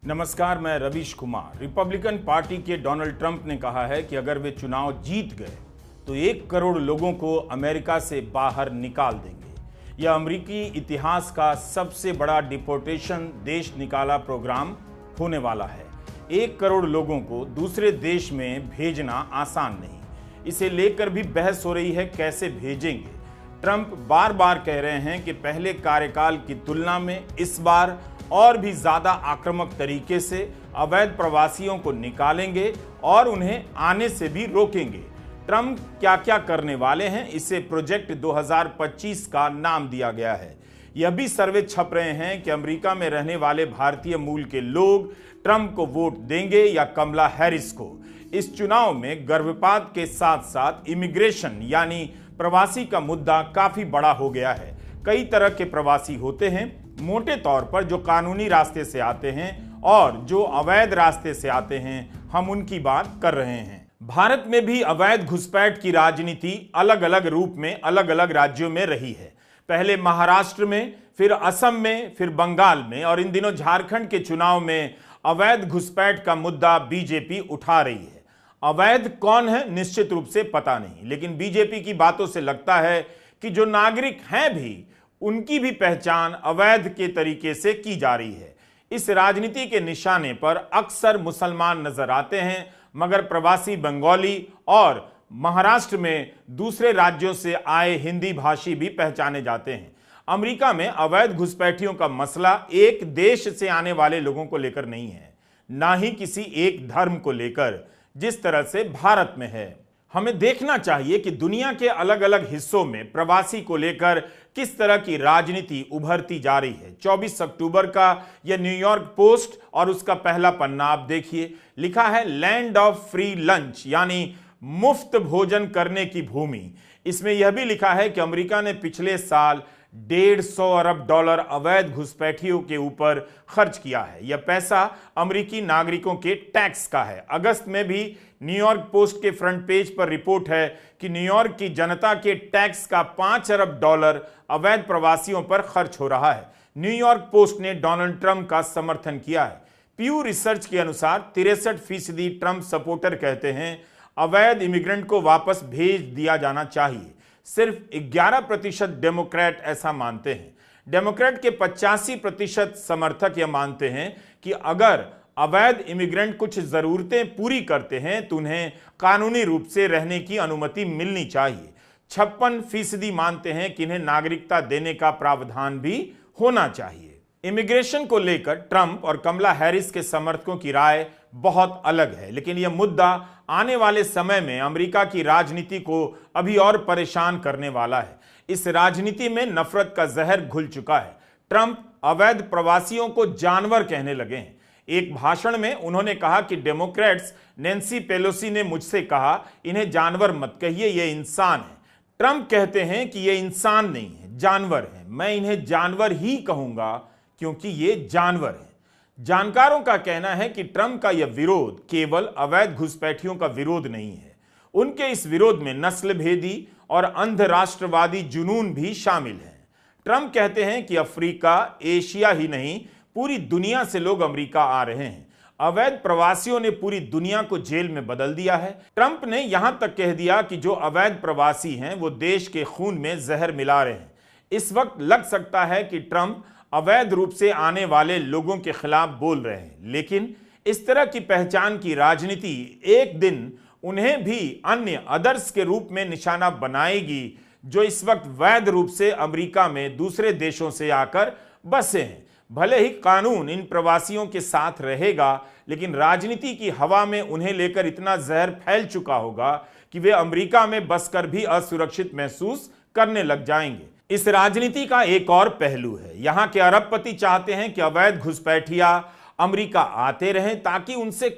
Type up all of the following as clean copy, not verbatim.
नमस्कार, मैं Ravish Kumar. Republican party के डोनाल्ड ट्रंप ने कहा है कि अगर वे चुनाव जीत गए तो 1 करोड़ लोगों को अमेरिका से बाहर निकाल देंगे। यह अमेरिकी इतिहास का सबसे बड़ा डिपोर्टेशन देश निकाला प्रोग्राम होने वाला है। 1 करोड़ लोगों को दूसरे देश में भेजना आसान नहीं। इसे लेकर भी बहस हो रही है, कैसे भेजेंगे। ट्रंप बार बार कह रहे हैं कि पहले कार्यकाल की तुलना में इस बार और भी ज्यादा आक्रामक तरीके से अवैध प्रवासियों को निकालेंगे और उन्हें आने से भी रोकेंगे। ट्रंप क्या क्या करने वाले हैं, इसे प्रोजेक्ट 2025 का नाम दिया गया है। यह भी सर्वे छप रहे हैं कि अमेरिका में रहने वाले भारतीय मूल के लोग ट्रंप को वोट देंगे या कमला हैरिस को। इस चुनाव में गर्भपात के साथ साथ इमिग्रेशन यानी प्रवासी का मुद्दा काफी बड़ा हो गया है। कई तरह के प्रवासी होते हैं, मोटे तौर पर जो कानूनी रास्ते से आते हैं और जो अवैध रास्ते से आते हैं, हम उनकी बात कर रहे हैं। भारत में भी अवैध घुसपैठ की राजनीति अलग अलग रूप में अलग अलग राज्यों में रही है। पहले महाराष्ट्र में, फिर असम में, फिर बंगाल में और इन दिनों झारखंड के चुनाव में अवैध घुसपैठ का मुद्दा बीजेपी उठा रही है। अवैध कौन है निश्चित रूप से पता नहीं, लेकिन बीजेपी की बातों से लगता है कि जो नागरिक हैं भी उनकी भी पहचान अवैध के तरीके से की जा रही है। इस राजनीति के निशाने पर अक्सर मुसलमान नजर आते हैं, मगर प्रवासी बंगाली और महाराष्ट्र में दूसरे राज्यों से आए हिंदी भाषी भी पहचाने जाते हैं। अमेरिका में अवैध घुसपैठियों का मसला एक देश से आने वाले लोगों को लेकर नहीं है, ना ही किसी एक धर्म को लेकर, जिस तरह से भारत में है। हमें देखना चाहिए कि दुनिया के अलग अलग हिस्सों में प्रवासी को लेकर किस तरह की राजनीति उभरती जा रही है। 24 अक्टूबर का यह न्यूयॉर्क पोस्ट और उसका पहला पन्ना आप देखिए, लिखा है लैंड ऑफ फ्री लंच, यानी मुफ्त भोजन करने की भूमि। इसमें यह भी लिखा है कि अमेरिका ने पिछले साल $150 अरब अवैध घुसपैठियों के ऊपर खर्च किया है। यह पैसा अमेरिकी नागरिकों के टैक्स का है। अगस्त में भी न्यूयॉर्क पोस्ट के फ्रंट पेज पर रिपोर्ट है कि न्यूयॉर्क की जनता के टैक्स का $5 अरब अवैध प्रवासियों पर खर्च हो रहा है। न्यूयॉर्क पोस्ट ने डोनाल्ड ट्रंप का समर्थन किया है। प्यू रिसर्च के अनुसार 63% ट्रंप सपोर्टर कहते हैं अवैध इमिग्रेंट को वापस भेज दिया जाना चाहिए। सिर्फ 11% डेमोक्रेट ऐसा मानते हैं। डेमोक्रेट के 85% समर्थक यह मानते हैं कि अगर अवैध इमिग्रेंट कुछ जरूरतें पूरी करते हैं तो उन्हें कानूनी रूप से रहने की अनुमति मिलनी चाहिए। 56% मानते हैं कि इन्हें नागरिकता देने का प्रावधान भी होना चाहिए। इमिग्रेशन को लेकर ट्रंप और कमला हैरिस के समर्थकों की राय बहुत अलग है, लेकिन यह मुद्दा आने वाले समय में अमेरिका की राजनीति को अभी और परेशान करने वाला है। इस राजनीति में नफरत का जहर घुल चुका है। ट्रंप अवैध प्रवासियों को जानवर कहने लगे हैं। एक भाषण में उन्होंने कहा कि डेमोक्रेट्स नैन्सी पेलोसी ने मुझसे कहा इन्हें जानवर मत कहिए, ये इंसान है। ट्रंप कहते हैं कि ये इंसान नहीं है, जानवर है। मैं इन्हें जानवर ही कहूंगा क्योंकि ये जानवर है। जानकारों का कहना है कि ट्रंप का यह विरोध केवल अवैध घुसपैठियों का विरोध नहीं है। उनके इस विरोध में नस्ल भेदी और अंध राष्ट्रवादी जुनून भी शामिल है। ट्रंप कहते हैं कि अफ्रीका, एशिया ही नहीं, पूरी दुनिया से लोग अमेरिका आ रहे हैं। अवैध प्रवासियों ने पूरी दुनिया को जेल में बदल दिया है। ट्रंप ने यहां तक कह दिया कि जो अवैध प्रवासी हैं वो देश के खून में जहर मिला रहे हैं। इस वक्त लग सकता है कि ट्रंप अवैध रूप से आने वाले लोगों के खिलाफ बोल रहे हैं, लेकिन इस तरह की पहचान की राजनीति एक दिन उन्हें भी अन्य अदर्स के रूप में निशाना बनाएगी जो इस वक्त वैध रूप से अमेरिका में दूसरे देशों से आकर बसे हैं। भले ही कानून इन प्रवासियों के साथ रहेगा, लेकिन राजनीति की हवा में उन्हें लेकर इतना जहर फैल चुका होगा कि वे अमेरिका में बसकर भी असुरक्षित महसूस करने लग जाएंगे। इस राजनीति का एक और पहलू है। यहां के अरबपति चाहते हैं कि अवैध घुसपैठिया अमेरिका आते रहें ताकि उनसे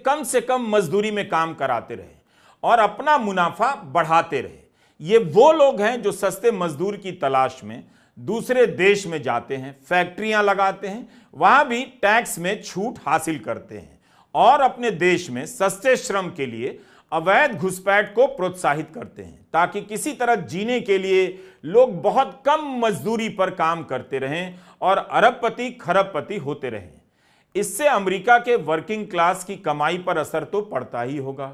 कम मजदूरी में काम कराते रहें और अपना मुनाफा बढ़ाते रहें। ये वो लोग हैं जो सस्ते मजदूर की तलाश में दूसरे देश में जाते हैं, फैक्ट्रियां लगाते हैं, वहां भी टैक्स में छूट हासिल करते हैं और अपने देश में सस्ते श्रम के लिए अवैध घुसपैठ को प्रोत्साहित करते हैं ताकि किसी तरह जीने के लिए लोग बहुत कम मजदूरी पर काम करते रहें और अरबपति खरबपति होते रहें। इससे अमेरिका के वर्किंग क्लास की कमाई पर असर तो पड़ता ही होगा।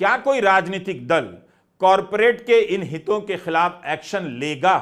क्या कोई राजनीतिक दल कॉरपोरेट के इन हितों के खिलाफ एक्शन लेगा?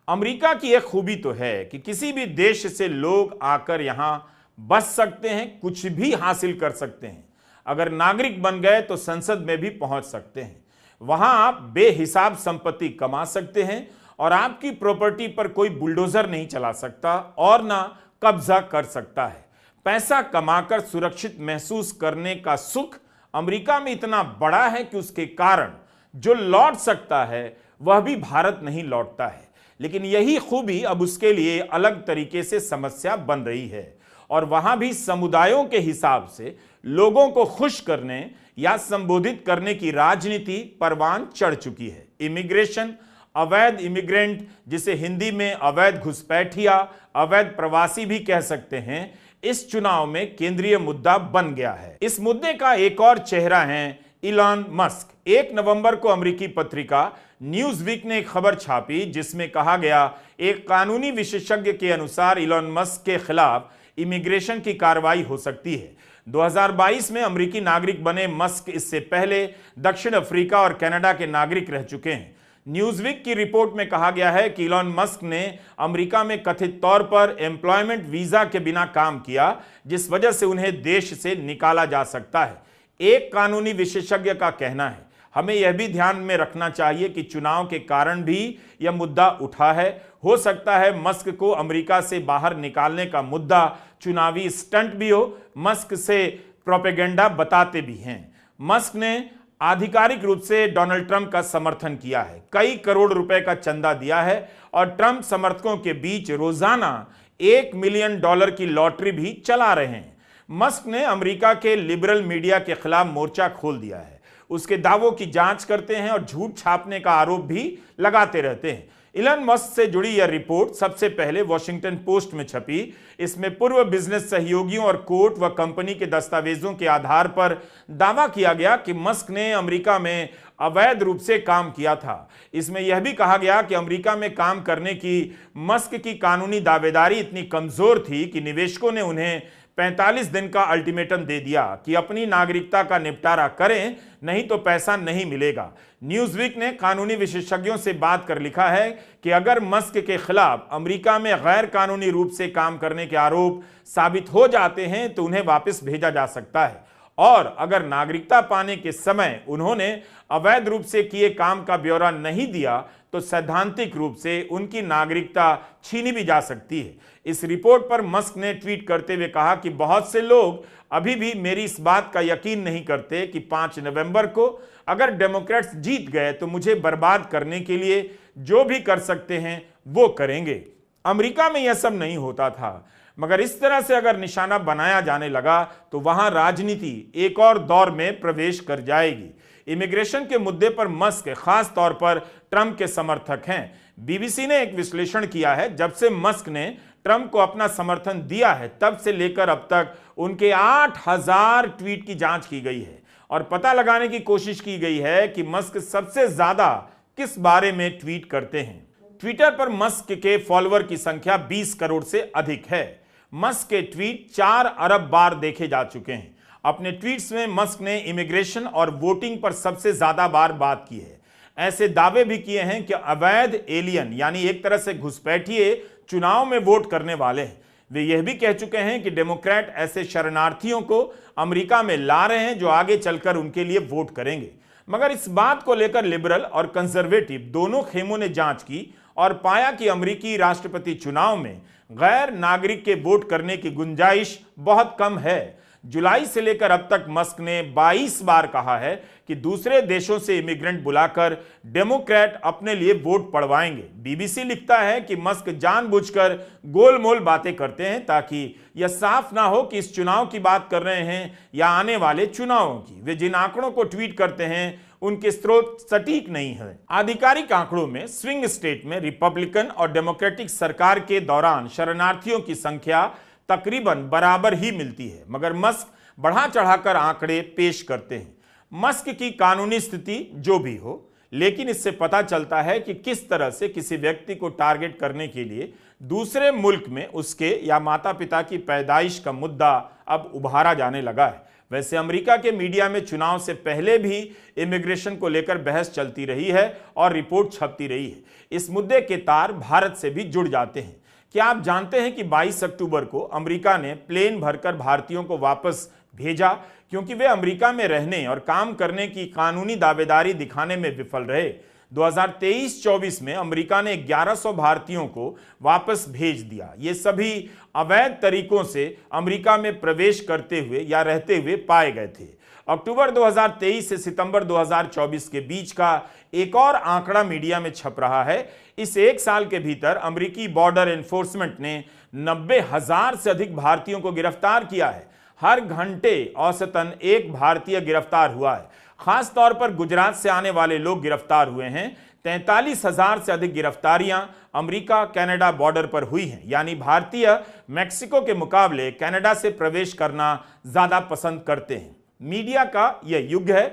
अमेरिका की एक खूबी तो है कि किसी भी देश से लोग आकर यहां बस सकते हैं, कुछ भी हासिल कर सकते हैं। अगर नागरिक बन गए तो संसद में भी पहुंच सकते हैं। वहां आप बेहिसाब संपत्ति कमा सकते हैं और आपकी प्रॉपर्टी पर कोई बुलडोजर नहीं चला सकता और ना कब्जा कर सकता है। पैसा कमाकर सुरक्षित महसूस करने का सुख अमेरिका में इतना बड़ा है कि उसके कारण जो लौट सकता है वह भी भारत नहीं लौटता है। लेकिन यही खूबी अब उसके लिए अलग तरीके से समस्या बन रही है और वहां भी समुदायों के हिसाब से लोगों को खुश करने या संबोधित करने की राजनीति परवान चढ़ चुकी है। इमिग्रेशन, अवैध इमिग्रेंट, जिसे हिंदी में अवैध घुसपैठिया, अवैध प्रवासी भी कह सकते हैं, इस चुनाव में केंद्रीय मुद्दा बन गया है। इस मुद्दे का एक और चेहरा है इलॉन मस्क। 1 नवंबर को अमेरिकी पत्रिका न्यूज वीक ने एक खबर छापी जिसमें कहा गया, एक कानूनी विशेषज्ञ के अनुसार इलॉन मस्क के खिलाफ इमिग्रेशन की कार्रवाई हो सकती है। 2022 में अमेरिकी नागरिक बने मस्क इससे पहले दक्षिण अफ्रीका और कनाडा के नागरिक रह चुके हैं। न्यूज़वीक की रिपोर्ट में कहा गया है कि इलॉन मस्क ने अमेरिका में कथित तौर पर एम्प्लॉयमेंट वीजा के बिना काम किया, जिस वजह से उन्हें देश से निकाला जा सकता है। एक कानूनी विशेषज्ञ का कहना है, हमें यह भी ध्यान में रखना चाहिए कि चुनाव के कारण भी यह मुद्दा उठा है। हो सकता है मस्क को अमेरिका से बाहर निकालने का मुद्दा चुनावी स्टंट भी हो। मस्क से प्रोपेगेंडा बताते भी हैं। मस्क ने आधिकारिक रूप से डोनाल्ड ट्रंप का समर्थन किया है, कई करोड़ रुपए का चंदा दिया है और ट्रंप समर्थकों के बीच रोजाना $1 मिलियन की लॉटरी भी चला रहे हैं। मस्क ने अमेरिका के लिबरल मीडिया के खिलाफ मोर्चा खोल दिया है, उसके दावों की जांच करते हैं और झूठ छापने का आरोप भी लगाते रहते हैं। इलॉन मस्क से जुड़ी यह रिपोर्ट सबसे पहले वॉशिंगटन पोस्ट में छपी। इसमें पूर्व बिजनेस सहयोगियों और कोर्ट व कंपनी के दस्तावेजों के आधार पर दावा किया गया कि मस्क ने अमेरिका में अवैध रूप से काम किया था। इसमें यह भी कहा गया कि अमेरिका में काम करने की मस्क की कानूनी दावेदारी इतनी कमजोर थी कि निवेशकों ने उन्हें 45 दिन का अल्टीमेटम दे दिया कि अपनी नागरिकता का निपटारा करें, नहीं तो पैसा नहीं मिलेगा। न्यूज़वीक ने कानूनी विशेषज्ञों से बात कर लिखा है कि अगर मस्क के खिलाफ अमेरिका में गैर कानूनी रूप से काम करने के आरोप साबित हो जाते हैं तो उन्हें वापस भेजा जा सकता है और अगर नागरिकता पाने के समय उन्होंने अवैध रूप से किए काम का ब्यौरा नहीं दिया तो सैद्धांतिक रूप से उनकी नागरिकता छीनी भी जा सकती है। इस रिपोर्ट पर मस्क ने ट्वीट करते हुए कहा कि बहुत से लोग अभी भी मेरी इस बात का यकीन नहीं करते कि 5 नवंबर को अगर डेमोक्रेट्स जीत गए तो मुझे बर्बाद करने के लिए जो भी कर सकते हैं वो करेंगे। अमेरिका में यह सब नहीं होता था, मगर इस तरह से अगर निशाना बनाया जाने लगा तो वहां राजनीति एक और दौर में प्रवेश कर जाएगी। इमिग्रेशन के मुद्दे पर मस्क खास तौर पर ट्रंप के समर्थक हैं। बीबीसी ने एक विश्लेषण किया है, जब से मस्क ने ट्रंप को अपना समर्थन दिया है तब से लेकर अब तक उनके 8000 ट्वीट की जांच की गई है और पता लगाने की कोशिश की गई है कि मस्क सबसे ज्यादा किस बारे में ट्वीट करते हैं। ट्विटर पर मस्क के फॉलोअर की संख्या 20 करोड़ से अधिक है। मस्क के ट्वीट 4 अरब बार देखे जा चुके हैं। अपने ट्वीट्स में मस्क ने इमिग्रेशन और वोटिंग पर सबसे ज्यादा बार बात की है। ऐसे दावे भी किए हैं कि अवैध एलियन यानी एक तरह से घुसपैठिए चुनाव में वोट करने वाले हैं। वे यह भी कह चुके हैं कि डेमोक्रेट ऐसे शरणार्थियों को अमेरिका में ला रहे हैं जो आगे चलकर उनके लिए वोट करेंगे। मगर इस बात को लेकर लिबरल और कंजर्वेटिव दोनों खेमों ने जांच की और पाया कि अमेरिकी राष्ट्रपति चुनाव में गैर नागरिक के वोट करने की गुंजाइश बहुत कम है। जुलाई से लेकर अब तक मस्क ने 22 बार कहा है कि दूसरे देशों से इमिग्रेंट बुलाकर डेमोक्रेट अपने लिए वोट पड़वाएंगे। बीबीसी लिखता है कि मस्क जानबूझकर गोलमोल बातें करते हैं ताकि यह साफ ना हो कि इस चुनाव की बात कर रहे हैं या आने वाले चुनावों की। वे जिन आंकड़ों को ट्वीट करते हैं उनके स्रोत सटीक नहीं है। आधिकारिक आंकड़ों में स्विंग स्टेट में रिपब्लिकन और डेमोक्रेटिक सरकार के दौरान शरणार्थियों की संख्या तकरीबन बराबर ही मिलती है, मगर मस्क बढ़ा चढ़ाकर आंकड़े पेश करते हैं। मस्क की कानूनी स्थिति जो भी हो, लेकिन इससे पता चलता है कि किस तरह से किसी व्यक्ति को टारगेट करने के लिए दूसरे मुल्क में उसके या माता पिता की पैदाइश का मुद्दा अब उभारा जाने लगा है। वैसे अमेरिका के मीडिया में चुनाव से पहले भी इमिग्रेशन को लेकर बहस चलती रही है और रिपोर्ट छपती रही है। इस मुद्दे के तार भारत से भी जुड़ जाते हैं। क्या आप जानते हैं कि 22 अक्टूबर को अमेरिका ने प्लेन भरकर भारतीयों को वापस भेजा क्योंकि वे अमेरिका में रहने और काम करने की कानूनी दावेदारी दिखाने में विफल रहे। 2023-24 में अमेरिका ने 1100 भारतीयों को वापस भेज दिया। ये सभी अवैध तरीकों से अमेरिका में प्रवेश करते हुए या रहते हुए पाए गए थे। अक्टूबर 2023 से सितंबर 2024 के बीच का एक और आंकड़ा मीडिया में छप रहा है। इस एक साल के भीतर अमेरिकी बॉर्डर एनफोर्समेंट ने 90,000 से अधिक भारतीयों को गिरफ्तार किया है। हर घंटे औसतन एक भारतीय गिरफ्तार हुआ है। खास तौर पर गुजरात से आने वाले लोग गिरफ्तार हुए हैं। 43,000 से अधिक गिरफ्तारियां अमेरिका कनाडा बॉर्डर पर हुई हैं। यानी भारतीय मैक्सिको के मुकाबले कनाडा से प्रवेश करना ज्यादा पसंद करते हैं। मीडिया का यह युग है।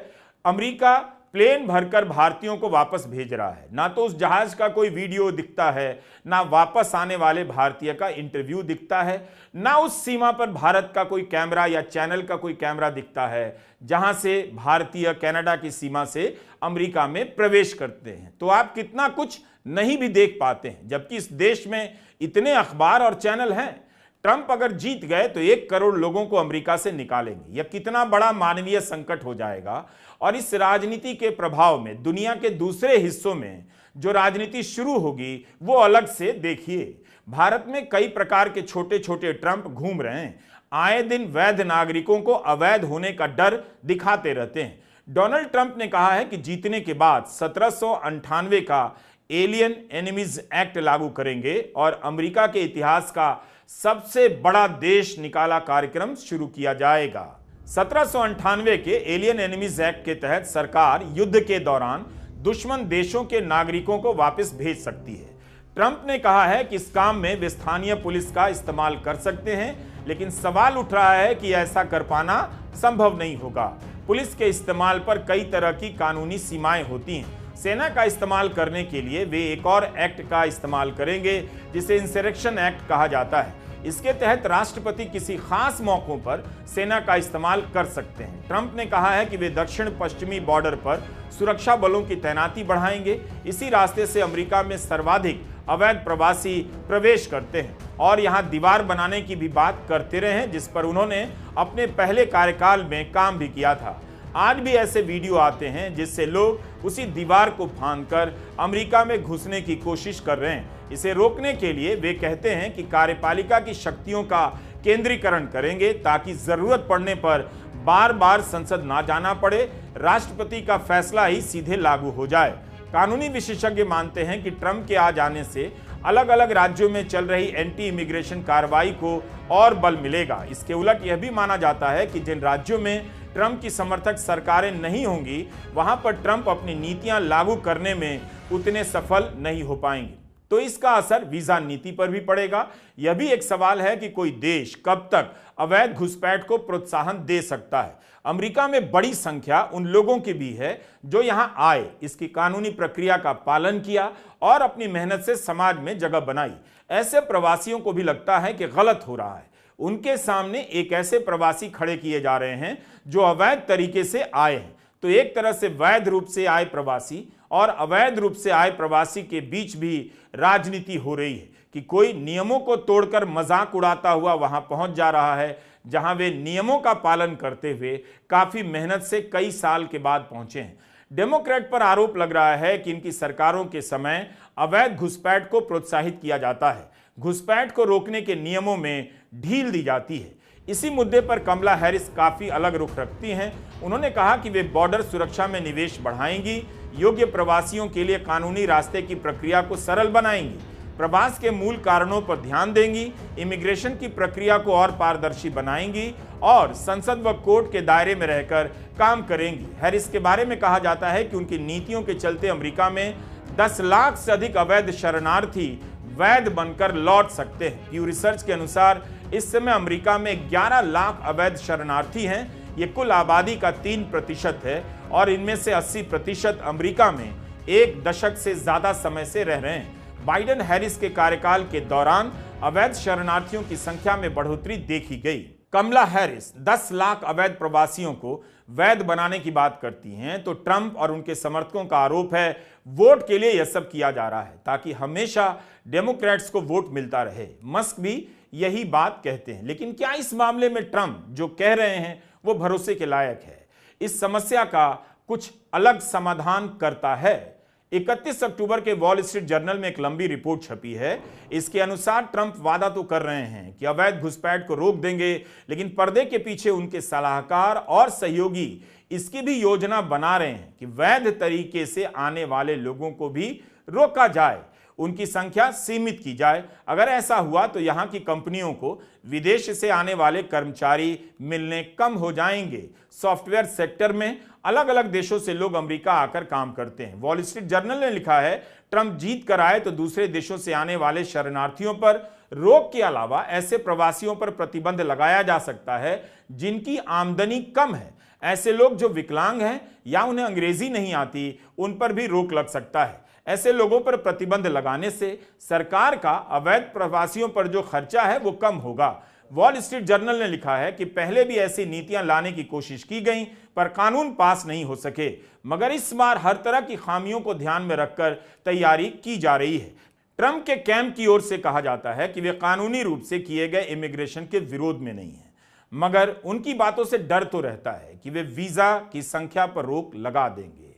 अमेरिका प्लेन भरकर भारतीयों को वापस भेज रहा है। ना तो उस जहाज का कोई वीडियो दिखता है, ना वापस आने वाले भारतीय का इंटरव्यू दिखता है, ना उस सीमा पर भारत का कोई कैमरा या चैनल का कोई कैमरा दिखता है जहां से भारतीय कनाडा की सीमा से अमेरिका में प्रवेश करते हैं। तो आप कितना कुछ नहीं भी देख पाते हैं, जबकि इस देश में इतने अखबार और चैनल हैं। ट्रंप अगर जीत गए तो 1 करोड़ लोगों को अमेरिका से निकालेंगे। यह कितना बड़ा मानवीय संकट हो जाएगा। और इस राजनीति के प्रभाव में दुनिया के दूसरे हिस्सों में जो राजनीति शुरू होगी वो अलग से देखिए। भारत में कई प्रकार के छोटे छोटे ट्रंप घूम रहे हैं। आए दिन वैध नागरिकों को अवैध होने का डर दिखाते रहते हैं। डोनाल्ड ट्रंप ने कहा है कि जीतने के बाद 1798 का एलियन एनिमीज एक्ट लागू करेंगे और अमेरिका के इतिहास का सबसे बड़ा देश निकाला कार्यक्रम शुरू किया जाएगा। 1798 के एलियन एनिमीज एक्ट के तहत सरकार युद्ध के दौरान दुश्मन देशों के नागरिकों को वापस भेज सकती है। ट्रंप ने कहा है कि इस काम में वे स्थानीय पुलिस का इस्तेमाल कर सकते हैं, लेकिन सवाल उठ रहा है कि ऐसा कर पाना संभव नहीं होगा। पुलिस के इस्तेमाल पर कई तरह की कानूनी सीमाएं होती हैं। सेना का इस्तेमाल करने के लिए वे एक और एक्ट का इस्तेमाल करेंगे जिसे इंसरेक्शन एक्ट कहा जाता है। इसके तहत राष्ट्रपति किसी खास मौकों पर सेना का इस्तेमाल कर सकते हैं। ट्रंप ने कहा है कि वे दक्षिण पश्चिमी बॉर्डर पर सुरक्षा बलों की तैनाती बढ़ाएंगे। इसी रास्ते से अमेरिका में सर्वाधिक अवैध प्रवासी प्रवेश करते हैं और यहां दीवार बनाने की भी बात करते रहे हैं, जिस पर उन्होंने अपने पहले कार्यकाल में काम भी किया था। आज भी ऐसे वीडियो आते हैं जिससे लोग उसी दीवार को फांदकर अमेरिका में घुसने की कोशिश कर रहे हैं। इसे रोकने के लिए वे कहते हैं कि कार्यपालिका की शक्तियों का केंद्रीकरण करेंगे ताकि जरूरत पड़ने पर बार बार संसद ना जाना पड़े, राष्ट्रपति का फैसला ही सीधे लागू हो जाए। कानूनी विशेषज्ञ मानते हैं कि ट्रंप के आ जाने से अलग अलग राज्यों में चल रही एंटी इमिग्रेशन कार्रवाई को और बल मिलेगा। इसके उलट यह भी माना जाता है कि जिन राज्यों में ट्रंप की समर्थक सरकारें नहीं होंगी, वहां पर ट्रंप अपनी नीतियां लागू करने में उतने सफल नहीं हो पाएंगे। तो इसका असर वीजा नीति पर भी पड़ेगा। यह भी एक सवाल है कि कोई देश कब तक अवैध घुसपैठ को प्रोत्साहन दे सकता है। अमेरिका में बड़ी संख्या उन लोगों की भी है जो यहां आए, इसकी कानूनी प्रक्रिया का पालन किया और अपनी मेहनत से समाज में जगह बनाई। ऐसे प्रवासियों को भी लगता है कि गलत हो रहा है। उनके सामने एक ऐसे प्रवासी खड़े किए जा रहे हैं जो अवैध तरीके से आए हैं। तो एक तरह से वैध रूप से आए प्रवासी और अवैध रूप से आए प्रवासी के बीच भी राजनीति हो रही है कि कोई नियमों को तोड़कर मजाक उड़ाता हुआ वहां पहुंच जा रहा है जहां वे नियमों का पालन करते हुए काफी मेहनत से कई साल के बाद पहुंचे हैं। डेमोक्रेट पर आरोप लग रहा है कि इनकी सरकारों के समय अवैध घुसपैठ को प्रोत्साहित किया जाता है, घुसपैठ को रोकने के नियमों में ढील दी जाती है। इसी मुद्दे पर कमला हैरिस काफी अलग रुख रखती हैं। उन्होंने कहा कि वे बॉर्डर सुरक्षा में निवेश बढ़ाएंगी, योग्य प्रवासियों के लिए कानूनी रास्ते की प्रक्रिया को सरल बनाएंगी, प्रवास के मूल कारणों पर ध्यान देंगी, इमिग्रेशन की प्रक्रिया को और पारदर्शी बनाएंगी और संसद व कोर्ट के दायरे में रहकर काम करेंगी। हैरिस के बारे में कहा जाता है कि उनकी नीतियों के चलते अमेरिका में 10 लाख से अधिक अवैध शरणार्थी वैध बनकर लौट सकते हैं। प्यू रिसर्च के अनुसार इस समय अमेरिका में 11 लाख अवैध शरणार्थी हैं। ये कुल आबादी का 3% है और इनमें से 80% अमेरिका में 1 दशक से ज्यादा समय से रह रहे हैं। बाइडेन हैरिस के कार्यकाल के दौरान अवैध शरणार्थियों की संख्या में बढ़ोतरी देखी गई। कमला हैरिस 10 लाख अवैध प्रवासियों को वैध बनाने की बात करती हैं, तो ट्रंप और उनके समर्थकों का आरोप है वोट के लिए यह सब किया जा रहा है ताकि हमेशा डेमोक्रेट्स को वोट मिलता रहे। मस्क भी यही बात कहते हैं। लेकिन क्या इस मामले में ट्रंप जो कह रहे हैं वो भरोसे के लायक है? इस समस्या का कुछ अलग समाधान करता है? 31 अक्टूबर के वॉल स्ट्रीट जर्नल में एक लंबी रिपोर्ट छपी है। इसके अनुसार ट्रंप वादा तो कर रहे हैं कि अवैध घुसपैठ को रोक देंगे, लेकिन पर्दे के पीछे उनके सलाहकार और सहयोगी इसकी भी योजना बना रहे हैं कि वैध तरीके से आने वाले लोगों को भी रोका जाए, उनकी संख्या सीमित की जाए। अगर ऐसा हुआ तो यहां की कंपनियों को विदेश से आने वाले कर्मचारी मिलने कम हो जाएंगे। सॉफ्टवेयर सेक्टर में अलग अलग देशों से लोग अमेरिका आकर काम करते हैं। वॉल स्ट्रीट जर्नल ने लिखा है ट्रंप जीत कर आए तो दूसरे देशों से आने वाले शरणार्थियों पर रोक के अलावा ऐसे प्रवासियों पर प्रतिबंध लगाया जा सकता है जिनकी आमदनी कम है। ऐसे लोग जो विकलांग हैं या उन्हें अंग्रेजी नहीं आती, उन पर भी रोक लग सकता है। ऐसे लोगों पर प्रतिबंध लगाने से सरकार का अवैध प्रवासियों पर जो खर्चा है वो कम होगा। वॉल स्ट्रीट जर्नल ने लिखा है कि पहले भी ऐसी नीतियां लाने की कोशिश की गई पर कानून पास नहीं हो सके, मगर इस बार हर तरह की खामियों को ध्यान में रखकर तैयारी की जा रही है। ट्रंप के कैंप की ओर से कहा जाता है कि वे कानूनी रूप से किए गए इमिग्रेशन के विरोध में नहीं है, मगर उनकी बातों से डर तो रहता है कि वे वीजा की संख्या पर रोक लगा देंगे।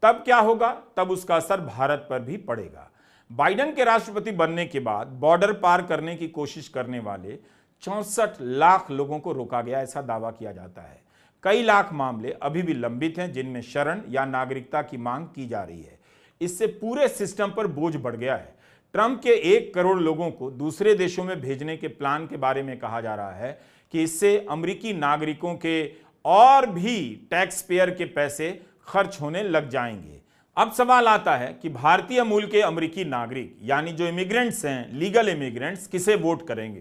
तब क्या होगा? तब उसका असर भारत पर भी पड़ेगा। बाइडेन के राष्ट्रपति बनने के बाद बॉर्डर पार करने की कोशिश करने वाले 64 लाख लोगों को रोका गया, ऐसा दावा किया जाता है। कई लाख मामले अभी भी लंबित हैं जिनमें शरण या नागरिकता की मांग की जा रही है। इससे पूरे सिस्टम पर बोझ बढ़ गया है। ट्रंप के 1 करोड़ लोगों को दूसरे देशों में भेजने के प्लान के बारे में कहा जा रहा है कि इससे अमेरिकी नागरिकों के और भी टैक्स पेयर के पैसे खर्च होने लग जाएंगे। अब सवाल आता है कि भारतीय मूल के अमेरिकी नागरिक यानी जो इमिग्रेंट्स हैं, लीगल इमिग्रेंट्स, किसे वोट करेंगे?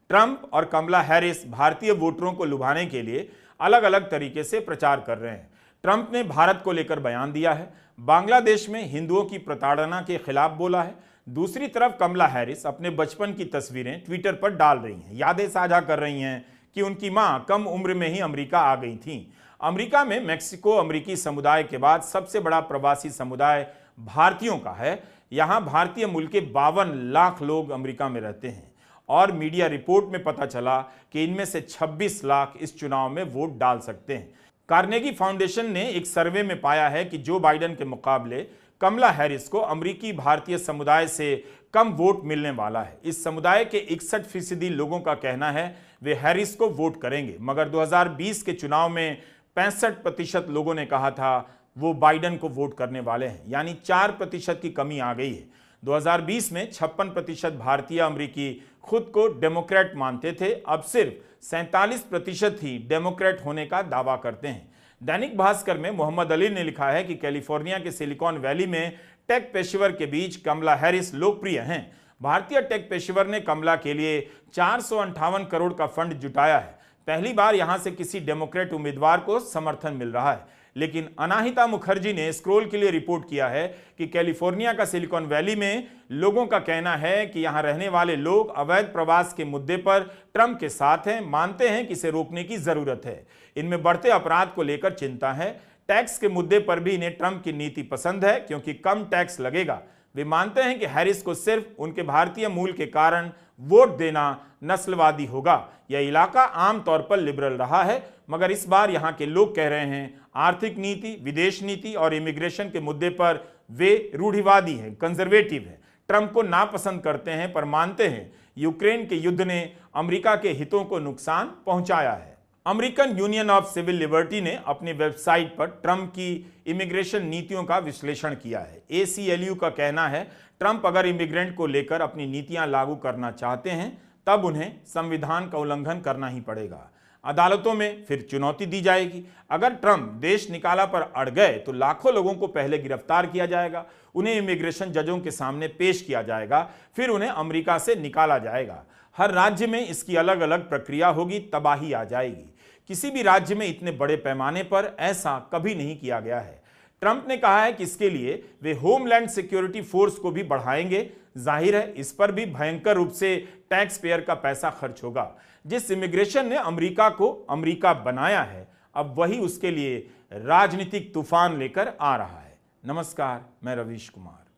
ट्रंप और कमला हैरिस भारतीय वोटरों को लुभाने के लिए अलग अलग तरीके से प्रचार कर रहे हैं। ट्रंप ने भारत को लेकर बयान दिया है, बांग्लादेश में हिंदुओं की प्रताड़ना के खिलाफ बोला है। दूसरी तरफ कमला हैरिस अपने बचपन की तस्वीरें ट्विटर पर डाल रही हैं, यादें साझा कर रही हैं कि उनकी मां कम उम्र में ही अमेरिका आ गई थीं। अमेरिका में मैक्सिको अमेरिकी समुदाय के बाद सबसे बड़ा प्रवासी समुदाय भारतीयों का है। यहां भारतीय मूल के 52 लाख लोग अमेरिका में रहते हैं और मीडिया रिपोर्ट में पता चला कि इनमें से 26 लाख इस चुनाव में वोट डाल सकते हैं। कार्नेगी फाउंडेशन ने एक सर्वे में पाया है कि जो बाइडेन के मुकाबले कमला हैरिस को अमेरिकी भारतीय समुदाय से कम वोट मिलने वाला है। इस समुदाय के 61% लोगों का कहना है वे हैरिस को वोट करेंगे, मगर 2020 के चुनाव में 65% लोगों ने कहा था वो बाइडेन को वोट करने वाले हैं, यानी 4% की कमी आ गई है। 2020 में 56% भारतीय अमेरिकी खुद को डेमोक्रेट मानते थे, अब सिर्फ 47% ही डेमोक्रेट होने का दावा करते हैं। दैनिक भास्कर में मोहम्मद अली ने लिखा है कि कैलिफोर्निया के सिलिकॉन वैली में टेक पेशेवर के बीच कमला हैरिस लोकप्रिय हैं। भारतीय टेक पेशेवर ने कमला के लिए 458 करोड़ का फंड जुटाया है। पहली बार यहां से किसी डेमोक्रेट उम्मीदवार को समर्थन मिल रहा है। लेकिन अनाहिता मुखर्जी ने स्क्रोल के लिए रिपोर्ट किया है कि कैलिफोर्निया का सिलिकॉन वैली में लोगों का कहना है कि यहां रहने वाले लोग अवैध प्रवास के मुद्दे पर ट्रंप के साथ हैं, मानते हैं कि इसे रोकने की जरूरत है। इनमें बढ़ते अपराध को लेकर चिंता है। टैक्स के मुद्दे पर भी इन्हें ट्रंप की नीति पसंद है क्योंकि कम टैक्स लगेगा। वे मानते हैं कि हैरिस को सिर्फ उनके भारतीय मूल के कारण वोट देना नस्लवादी होगा। यह इलाका आमतौर पर लिबरल रहा है, मगर इस बार यहां के लोग कह रहे हैं आर्थिक नीति, विदेश नीति और इमिग्रेशन के मुद्दे पर वे रूढ़िवादी हैं, कंजर्वेटिव हैं। ट्रंप को नापसंद करते हैं पर मानते हैं यूक्रेन के युद्ध ने अमेरिका के हितों को नुकसान पहुंचाया है। American Union of Civil Liberty ने अपनी वेबसाइट पर ट्रंप की इमिग्रेशन नीतियों का विश्लेषण किया है। ACLU का कहना है ट्रंप अगर इमिग्रेंट को लेकर अपनी नीतियां लागू करना चाहते हैं तब उन्हें संविधान का उल्लंघन करना ही पड़ेगा। अदालतों में फिर चुनौती दी जाएगी। अगर ट्रंप देश निकाला पर अड़ गए तो लाखों लोगों को पहले गिरफ्तार किया जाएगा, उन्हें इमिग्रेशन जजों के सामने पेश किया जाएगा, फिर उन्हें अमेरिका से निकाला जाएगा। हर राज्य में इसकी अलग अलग प्रक्रिया होगी, तबाही आ जाएगी। किसी भी राज्य में इतने बड़े पैमाने पर ऐसा कभी नहीं किया गया है। ट्रंप ने कहा है कि इसके लिए वे होमलैंड सिक्योरिटी फोर्स को भी बढ़ाएंगे। जाहिर है इस पर भी भयंकर रूप से टैक्स पेयर का पैसा खर्च होगा। जिस इमिग्रेशन ने अमेरिका को अमेरिका बनाया है, अब वही उसके लिए राजनीतिक तूफान लेकर आ रहा है। नमस्कार, मैं रवीश कुमार।